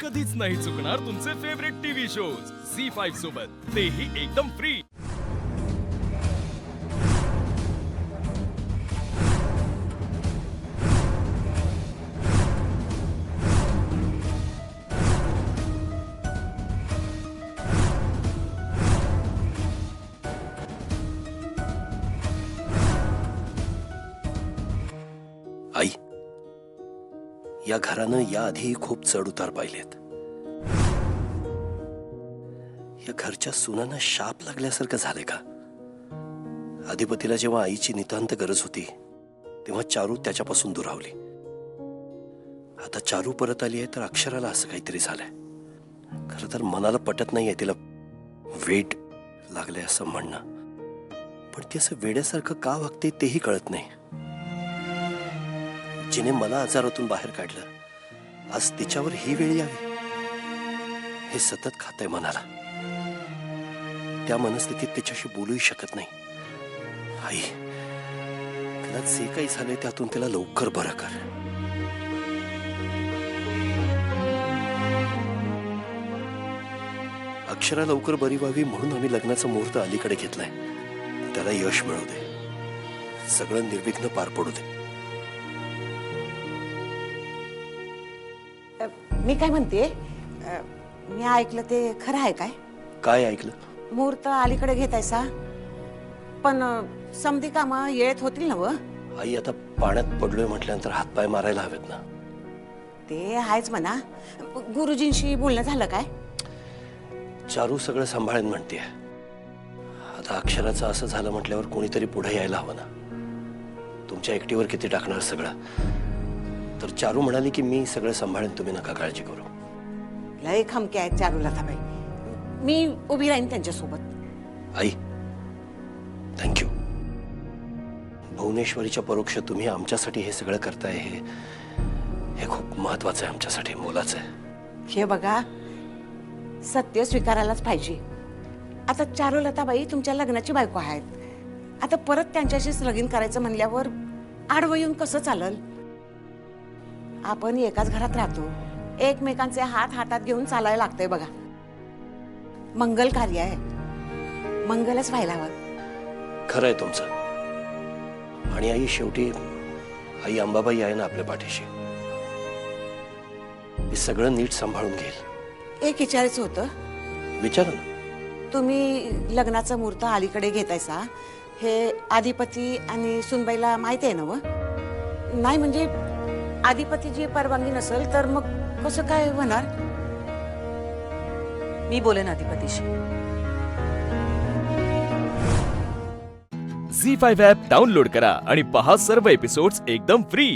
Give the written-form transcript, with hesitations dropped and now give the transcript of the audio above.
कधीच नाही चुकणार तुमचे फेवरेट टीव्ही शोज झी5 सोबत, तेही एकदम फ्री। आई, या घरानं याआधी खूप चढ उतार पाहिलेत। या घरच्या सुनांना शाप लागल्यासारखं झालंय का? अधिपतीला जेव्हा आईची नितांत गरज होती तेव्हा चारू त्याच्यापासून दुरावली। आता चारू परत आली आहे तर अक्षराला असं काहीतरी झालंय। खरं तर मनाला पटत नाहीये तिला वेड लागलंय असं म्हणणं, पण ती असं वेड्यासारखं का वागते तेही कळत नाही। जिने मला आजारातून बाहेर काढलं, आज तिच्यावर ही वेळ यावी हे सतत खातंय मनाला। त्या मनस्थितीत तिच्याशी बोलूही शकत नाही। आई, तिला जे काही झालंय त्यातून तिला लवकर बरं कर। अक्षरा लवकर बरी व्हावी म्हणून आम्ही लग्नाचा मुहूर्त अलीकडे घेतलाय। त्याला यश मिळू दे, सगळं निर्विघ्न पार पडू दे। मी काय म्हणते, मी ऐकलं ते खरं आहे काय? काय ऐकलं? मुहूर्त अलीकडे घेतायसा, पण समधी कामं येत होतील ना व? आई, आता पाण्यात पडलोय म्हटल्यानंतर हातपाय मारायला हवेत ना। ते आहेच म्हणा। गुरुजींशी बोलणं झालं काय? चारू सगळं सांभाळेन म्हणते। आता अक्षराचं असं झालं म्हटल्यावर कोणीतरी पुढे यायला हवं ना। तुमच्या एकटीवर किती टाकणार सगळं? तर चारू म्हणाली की मी सगळं सांभाळेन, तुम्ही नका काळजी करू। लय खमके आहेत चारुलताबाई, मी उभी राहीन त्यांच्यासोबत। आई, थँक्यू। भुवनेश्वरीच्या परोक्ष तुम्ही आमच्यासाठी हे सगळं करताय, हे खूप महत्वाचं आहे आमच्यासाठी, मोलाचं आहे। हे बघा, सत्य स्वीकारायलाच पाहिजे। आता चारुलताबाई तुमच्या लग्नाची बायको आहेत। आता परत त्यांच्याशीच लगीन करायचं म्हणल्यावर आडवं येऊन कसं चालल? आपण एकाच घरात राहतो, एकमेकांचे हात हातात घेऊन चालायला लागतंय बघा। मंगल कार्य आहे, मंगलच व्हायला हवं। खरं आहे तुमचं। आणि आई, शेवटी आई अंबाबाई आहे ना आपल्या पाठीशी, ती सगळं नीट सांभाळून घेईल। एक विचारायचं होतं, विचारा ना। तुम्ही लग्नाचं मुहूर्त अलीकडे घेतायसा हे अधिपती आणि सुनबाईला माहिती आहे ना व? नाही म्हणजे अधिपतीची परवानगी नसेल तर मग कसं काय होणार? मी बोलेन अधिपतीशी। झी5 ॲप डाउनलोड करा आणि पहा सर्व एपिसोड्स एकदम फ्री।